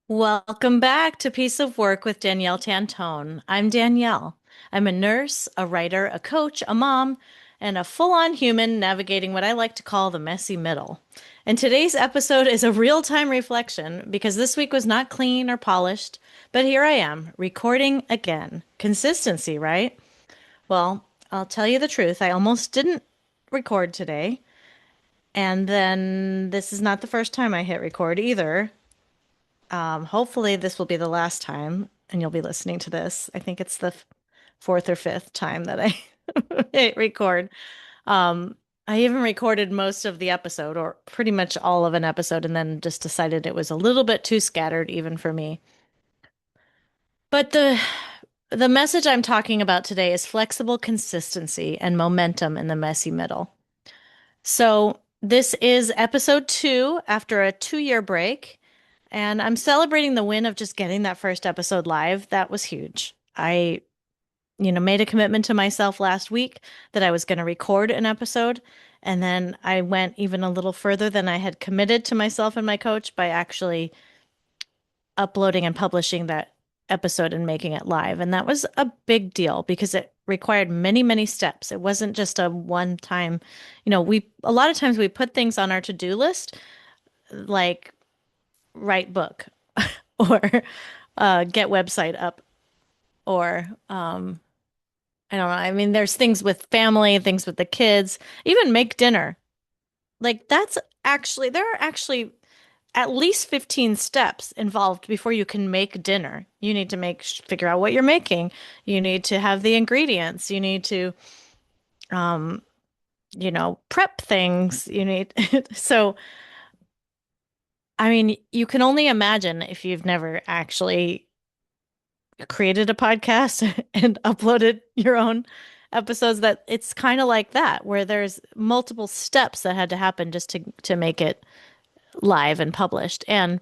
Welcome back to Piece of Work with Danielle Tantone. I'm Danielle. I'm a nurse, a writer, a coach, a mom, and a full-on human navigating what I like to call the messy middle. And today's episode is a real-time reflection because this week was not clean or polished, but here I am, recording again. Consistency, right? Well, I'll tell you the truth. I almost didn't record today. And then this is not the first time I hit record either. Hopefully, this will be the last time, and you'll be listening to this. I think it's the fourth or fifth time that I hit record. Um, I even recorded most of the episode, or pretty much all of an episode, and then just decided it was a little bit too scattered, even for me. But the message I'm talking about today is flexible consistency and momentum in the messy middle. So this is episode 2 after a 2-year break. And I'm celebrating the win of just getting that first episode live. That was huge. I made a commitment to myself last week that I was going to record an episode. And then I went even a little further than I had committed to myself and my coach by actually uploading and publishing that episode and making it live. And that was a big deal because it required many, many steps. It wasn't just a one time, a lot of times we put things on our to-do list like write book or get website up or I don't know. I mean, there's things with family, things with the kids, even make dinner. Like there are actually at least 15 steps involved before you can make dinner. You need to figure out what you're making. You need to have the ingredients. You need to um, prep things. You need so I mean, you can only imagine if you've never actually created a podcast and uploaded your own episodes that it's kind of like that, where there's multiple steps that had to happen just to make it live and published. And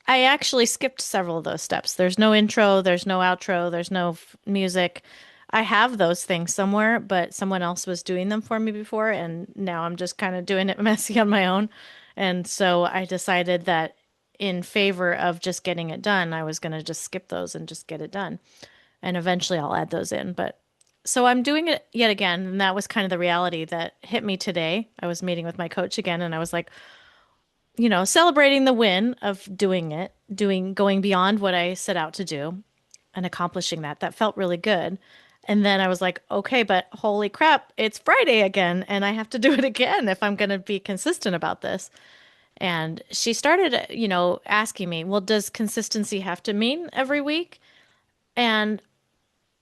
I actually skipped several of those steps. There's no intro, there's no outro, there's no music. I have those things somewhere, but someone else was doing them for me before, and now I'm just kind of doing it messy on my own. And so I decided that in favor of just getting it done, I was going to just skip those and just get it done. And eventually I'll add those in. But so I'm doing it yet again. And that was kind of the reality that hit me today. I was meeting with my coach again, and I was like, celebrating the win of going beyond what I set out to do and accomplishing that. That felt really good. And then I was like, okay, but holy crap, it's Friday again, and I have to do it again if I'm going to be consistent about this. And she started, asking me, well, does consistency have to mean every week? And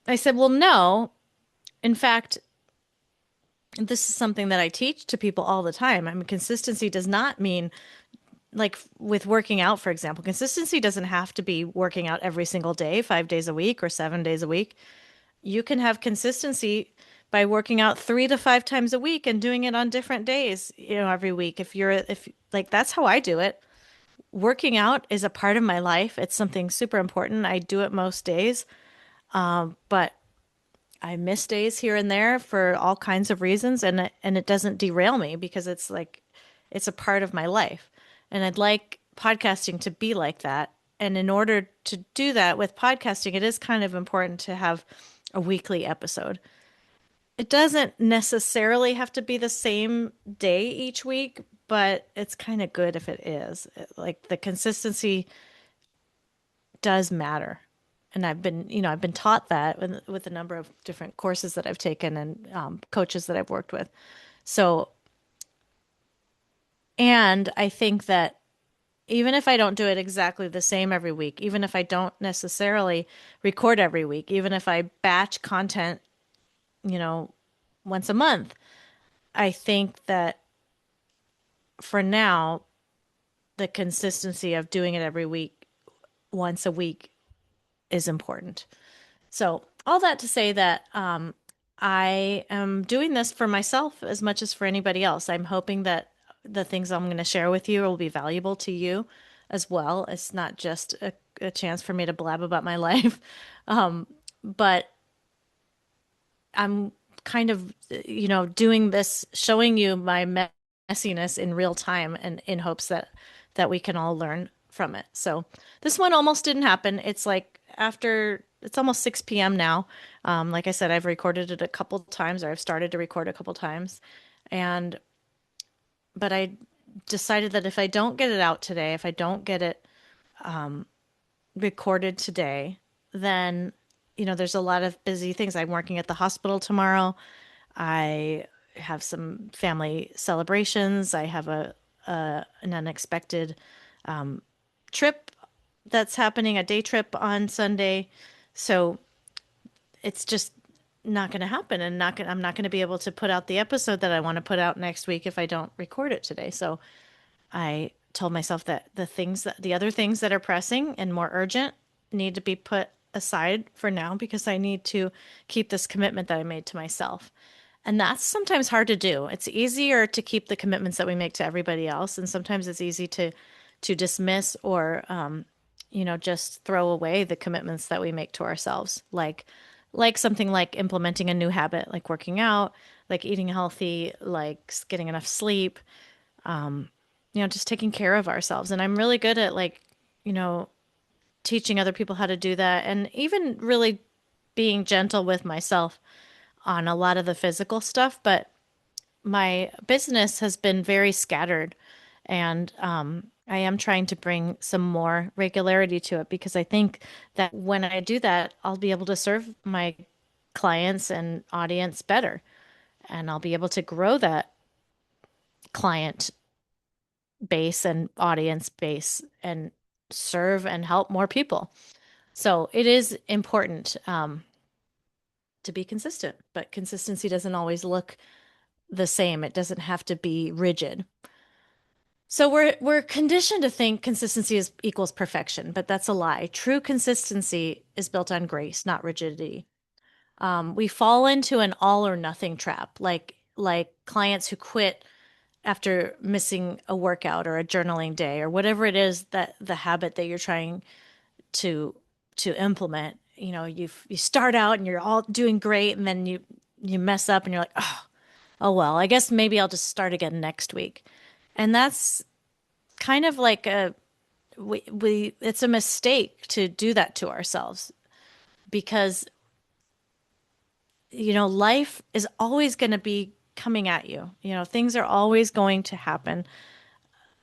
I said, well, no. In fact, this is something that I teach to people all the time. I mean, consistency does not mean like with working out, for example, consistency doesn't have to be working out every single day, 5 days a week or 7 days a week. You can have consistency by working out 3 to 5 times a week and doing it on different days, every week. If like that's how I do it. Working out is a part of my life. It's something super important. I do it most days, but I miss days here and there for all kinds of reasons, and it doesn't derail me because it's like it's a part of my life. And I'd like podcasting to be like that. And in order to do that with podcasting, it is kind of important to have a weekly episode. It doesn't necessarily have to be the same day each week, but it's kind of good if it is. Like the consistency does matter. And I've been taught that with a number of different courses that I've taken and coaches that I've worked with. So, and I think that even if I don't do it exactly the same every week, even if I don't necessarily record every week, even if I batch content, you know, once a month, I think that for now, the consistency of doing it every week, once a week, is important. So, all that to say that I am doing this for myself as much as for anybody else. I'm hoping that the things I'm going to share with you will be valuable to you as well. It's not just a chance for me to blab about my life, but I'm kind of, doing this, showing you my messiness in real time and in hopes that we can all learn from it. So this one almost didn't happen. It's like after it's almost 6 p.m. now. Like I said, I've recorded it a couple times, or I've started to record a couple times. And but I decided that if I don't get it out today, if I don't get it recorded today, then there's a lot of busy things. I'm working at the hospital tomorrow. I have some family celebrations. I have an unexpected trip that's happening, a day trip on Sunday. So it's just not going to happen, and I'm not going to be able to put out the episode that I want to put out next week if I don't record it today. So I told myself that the other things that are pressing and more urgent need to be put aside for now because I need to keep this commitment that I made to myself. And that's sometimes hard to do. It's easier to keep the commitments that we make to everybody else, and sometimes it's easy to dismiss or just throw away the commitments that we make to ourselves, like something like implementing a new habit, like working out, like eating healthy, like getting enough sleep, just taking care of ourselves. And I'm really good at you know, teaching other people how to do that, and even really being gentle with myself on a lot of the physical stuff. But my business has been very scattered, and I am trying to bring some more regularity to it because I think that when I do that, I'll be able to serve my clients and audience better, and I'll be able to grow that client base and audience base and serve and help more people. So it is important to be consistent, but consistency doesn't always look the same. It doesn't have to be rigid. So we're conditioned to think consistency is equals perfection, but that's a lie. True consistency is built on grace, not rigidity. We fall into an all or nothing trap, like clients who quit after missing a workout or a journaling day or whatever it is that the habit that you're trying to to implement. You start out and you're all doing great, and then you mess up and you're like, oh well, I guess maybe I'll just start again next week. And that's kind of like we it's a mistake to do that to ourselves because life is always going to be coming at you. Things are always going to happen.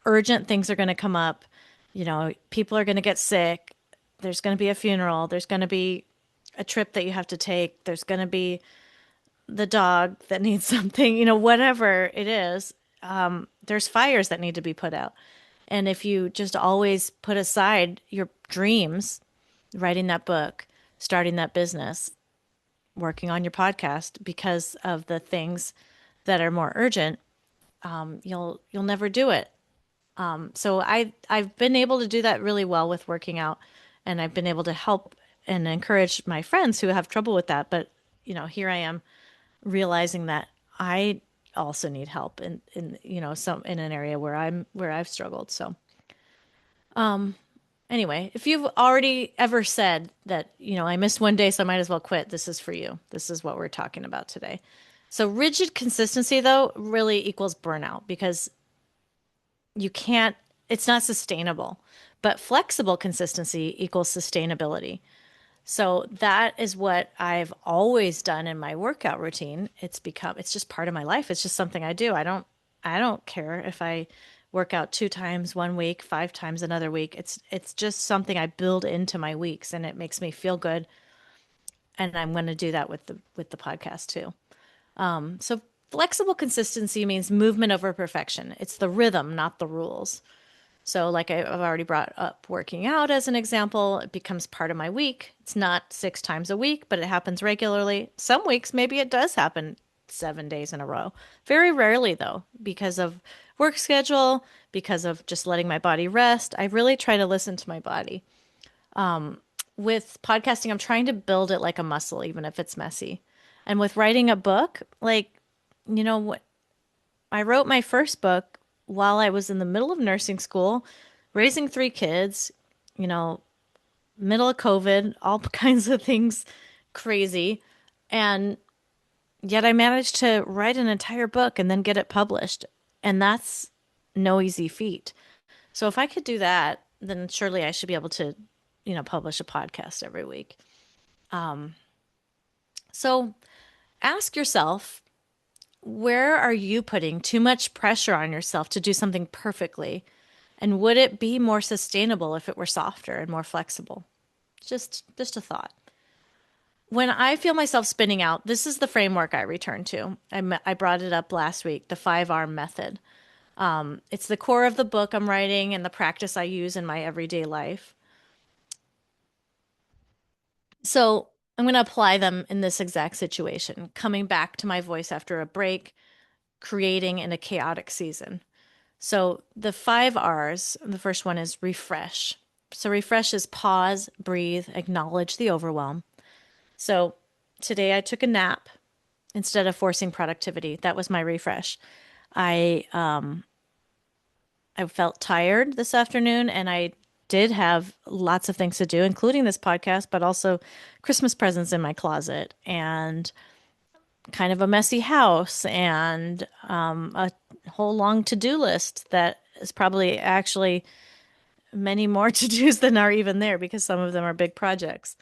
Urgent things are going to come up. People are going to get sick. There's going to be a funeral. There's going to be a trip that you have to take. There's going to be the dog that needs something, whatever it is. There's fires that need to be put out. And if you just always put aside your dreams, writing that book, starting that business, working on your podcast because of the things that are more urgent, you'll never do it. So I've been able to do that really well with working out, and I've been able to help and encourage my friends who have trouble with that. But here I am realizing that I also need help in some in an area where I've struggled. So anyway, if you've already ever said that, I missed one day, so I might as well quit, this is for you. This is what we're talking about today. So rigid consistency though really equals burnout because you can't, it's not sustainable. But flexible consistency equals sustainability. So that is what I've always done in my workout routine. It's just part of my life. It's just something I do. I don't care if I work out 2 times one week, 5 times another week. It's just something I build into my weeks, and it makes me feel good. And I'm going to do that with the podcast too. So flexible consistency means movement over perfection. It's the rhythm, not the rules. So, like I've already brought up working out as an example, it becomes part of my week. It's not 6 times a week, but it happens regularly. Some weeks, maybe it does happen 7 days in a row. Very rarely, though, because of work schedule, because of just letting my body rest. I really try to listen to my body. With podcasting, I'm trying to build it like a muscle, even if it's messy. And with writing a book, what I wrote my first book while I was in the middle of nursing school, raising 3 kids, you know, middle of COVID, all kinds of things crazy. And yet I managed to write an entire book and then get it published. And that's no easy feat. So if I could do that, then surely I should be able to, publish a podcast every week. So ask yourself, where are you putting too much pressure on yourself to do something perfectly? And would it be more sustainable if it were softer and more flexible? Just a thought. When I feel myself spinning out, this is the framework I return to. I brought it up last week, the 5R method. It's the core of the book I'm writing and the practice I use in my everyday life. So I'm going to apply them in this exact situation, coming back to my voice after a break, creating in a chaotic season. So the 5 R's, the first one is refresh. So refresh is pause, breathe, acknowledge the overwhelm. So today I took a nap instead of forcing productivity. That was my refresh. I I felt tired this afternoon and I did have lots of things to do, including this podcast, but also Christmas presents in my closet and kind of a messy house and a whole long to-do list that is probably actually many more to-dos than are even there because some of them are big projects.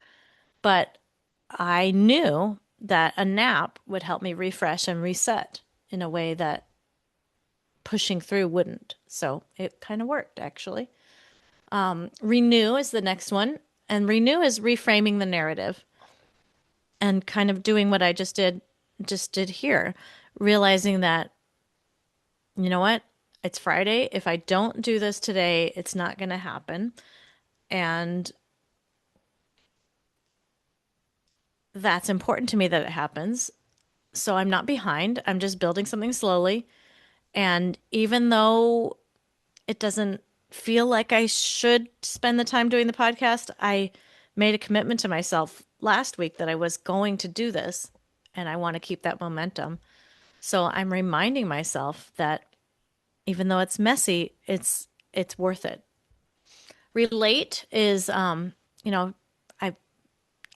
But I knew that a nap would help me refresh and reset in a way that pushing through wouldn't. So it kind of worked actually. Renew is the next one. And renew is reframing the narrative and kind of doing what I just did here, realizing that, you know what? It's Friday. If I don't do this today, it's not going to happen. And that's important to me that it happens. So I'm not behind. I'm just building something slowly. And even though it doesn't feel like I should spend the time doing the podcast, I made a commitment to myself last week that I was going to do this and I want to keep that momentum. So I'm reminding myself that even though it's messy, it's worth it. Relate is you know, I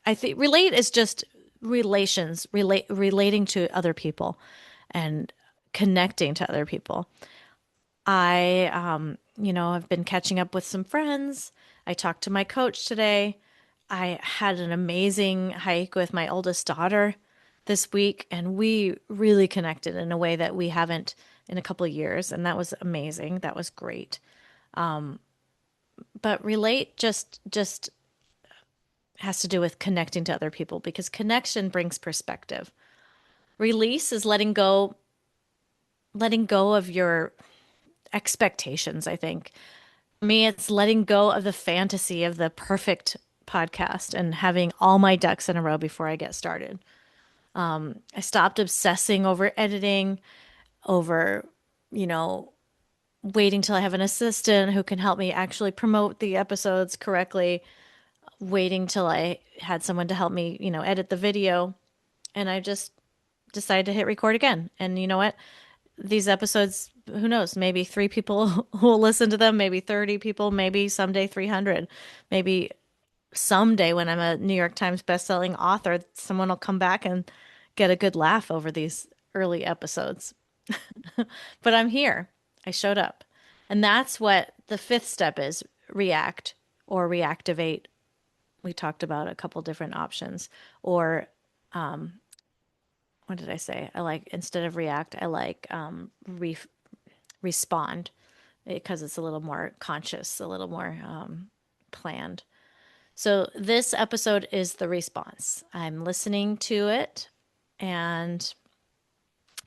I think relate is just relating to other people and connecting to other people. I, have been catching up with some friends. I talked to my coach today. I had an amazing hike with my oldest daughter this week, and we really connected in a way that we haven't in a couple of years, and that was amazing. That was great. But relate just has to do with connecting to other people because connection brings perspective. Release is letting go of your expectations, I think. Me, it's letting go of the fantasy of the perfect podcast and having all my ducks in a row before I get started. I stopped obsessing over editing, over, you know, waiting till I have an assistant who can help me actually promote the episodes correctly, waiting till I had someone to help me, edit the video. And I just decided to hit record again. And you know what? These episodes, who knows, maybe 3 people will listen to them, maybe 30 people, maybe someday 300, maybe someday when I'm a New York Times bestselling author, someone will come back and get a good laugh over these early episodes. But I'm here. I showed up. And that's what the fifth step is: react or reactivate. We talked about a couple different options. Or what did I say? I like, instead of react, I like respond because it's a little more conscious, a little more planned. So this episode is the response. I'm listening to it and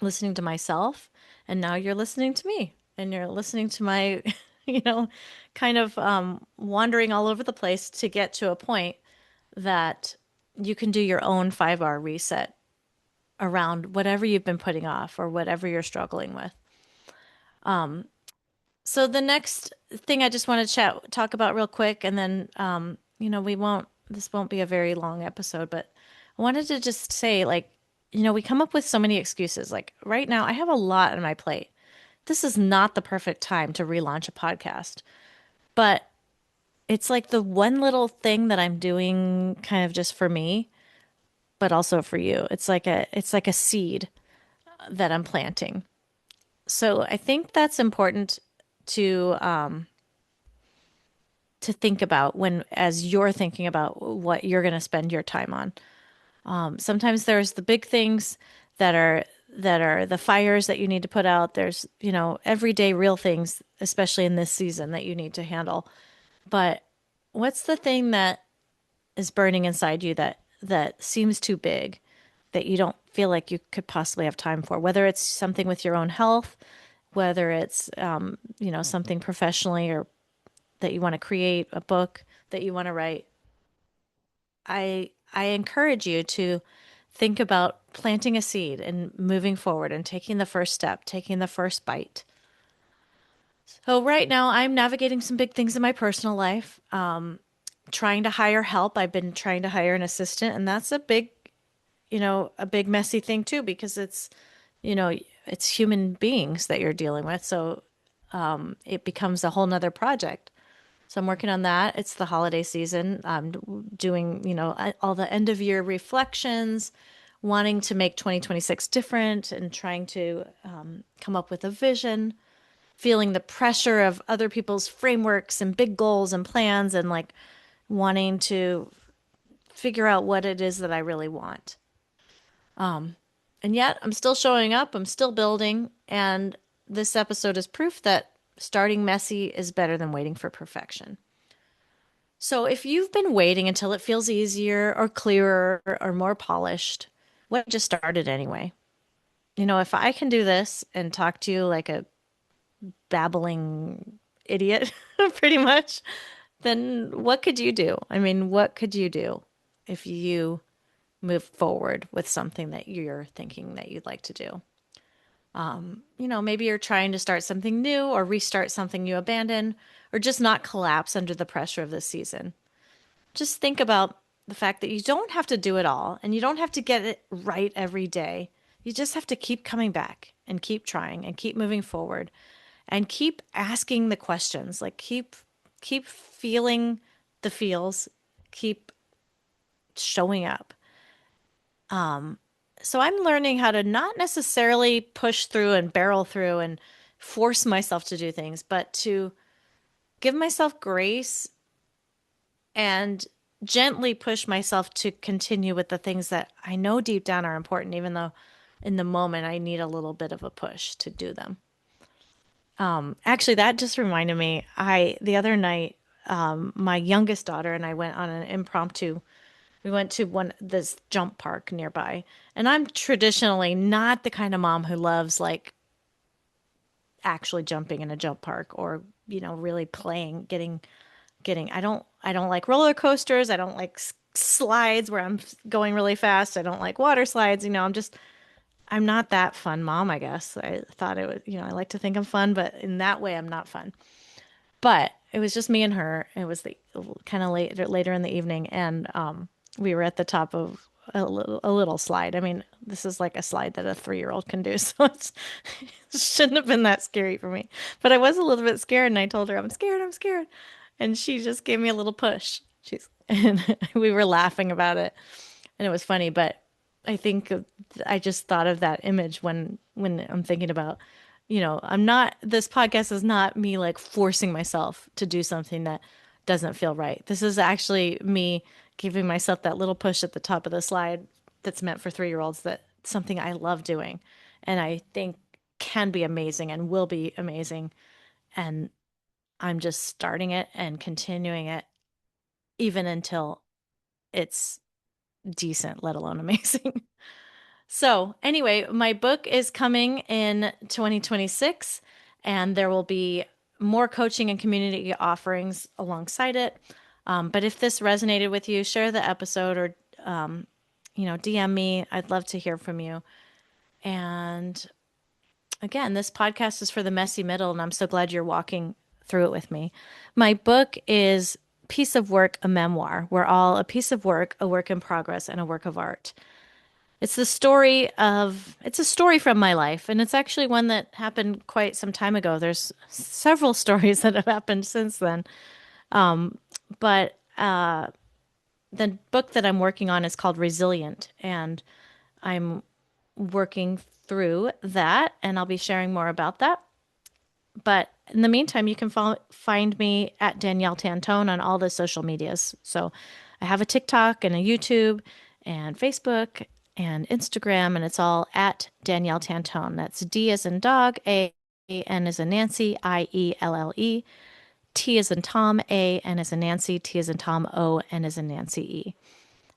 listening to myself, and now you're listening to me, and you're listening to my, you know, kind of wandering all over the place to get to a point that you can do your own 5R reset around whatever you've been putting off or whatever you're struggling with. So the next thing I just want to talk about real quick, and then this won't be a very long episode, but I wanted to just say, like, we come up with so many excuses. Like right now, I have a lot on my plate. This is not the perfect time to relaunch a podcast, but it's like the one little thing that I'm doing kind of just for me, but also for you. It's like a seed that I'm planting. So I think that's important to to think about when as you're thinking about what you're going to spend your time on. Sometimes there's the big things that are the fires that you need to put out. There's, everyday real things, especially in this season that you need to handle. But what's the thing that is burning inside you that seems too big that you don't feel like you could possibly have time for? Whether it's something with your own health, whether it's something professionally or that you want to create, a book that you want to write. I encourage you to think about planting a seed and moving forward and taking the first step, taking the first bite. So right now I'm navigating some big things in my personal life. Trying to hire help. I've been trying to hire an assistant, and that's a big messy thing too, because you know, it's human beings that you're dealing with. So it becomes a whole nother project. So I'm working on that. It's the holiday season. I'm doing, all the end of year reflections, wanting to make 2026 different and trying to come up with a vision, feeling the pressure of other people's frameworks and big goals and plans, and like wanting to figure out what it is that I really want. And yet I'm still showing up, I'm still building. And this episode is proof that starting messy is better than waiting for perfection. So if you've been waiting until it feels easier or clearer or more polished, what just started anyway? If I can do this and talk to you like a babbling idiot, pretty much, then what could you do? I mean, what could you do if you move forward with something that you're thinking that you'd like to do? Maybe you're trying to start something new or restart something you abandoned or just not collapse under the pressure of this season. Just think about the fact that you don't have to do it all and you don't have to get it right every day. You just have to keep coming back and keep trying and keep moving forward and keep asking the questions. Like keep feeling the feels, keep showing up. So I'm learning how to not necessarily push through and barrel through and force myself to do things, but to give myself grace and gently push myself to continue with the things that I know deep down are important, even though in the moment I need a little bit of a push to do them. Actually, that just reminded me, the other night, my youngest daughter and I went on an impromptu. We went to this jump park nearby, and I'm traditionally not the kind of mom who loves like actually jumping in a jump park or really playing, getting. I don't like roller coasters. I don't like slides where I'm going really fast. I don't like water slides. I'm not that fun mom, I guess. I thought it was, I like to think I'm fun, but in that way I'm not fun. But it was just me and her. It was the kind of later in the evening, and we were at the top of a little slide. I mean, this is like a slide that a 3-year-old can do, so it shouldn't have been that scary for me. But I was a little bit scared, and I told her, I'm scared, I'm scared. And she just gave me a little push. And we were laughing about it, and it was funny, but I think I just thought of that image when I'm thinking about, I'm not, this podcast is not me like forcing myself to do something that doesn't feel right. This is actually me giving myself that little push at the top of the slide that's meant for 3-year-olds, that something I love doing and I think can be amazing and will be amazing. And I'm just starting it and continuing it even until it's decent, let alone amazing. So, anyway, my book is coming in 2026, and there will be more coaching and community offerings alongside it. But if this resonated with you, share the episode or, DM me. I'd love to hear from you. And again, this podcast is for the messy middle, and I'm so glad you're walking through it with me. My book is Piece of Work, a Memoir. We're all a piece of work, a work in progress, and a work of art. It's a story from my life, and it's actually one that happened quite some time ago. There's several stories that have happened since then. But the book that I'm working on is called Resilient, and I'm working through that, and I'll be sharing more about that. But in the meantime, you can find me at Danielle Tantone on all the social medias. So I have a TikTok and a YouTube and Facebook and Instagram, and it's all at Danielle Tantone. That's D as in dog, N as in Nancy, IELLE, T as in Tom, N as in Nancy, T as in Tom, N as in Nancy, E.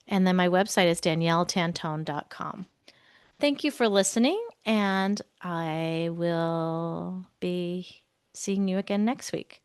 And then my website is danielletantone.com. Thank you for listening, and I will be seeing you again next week.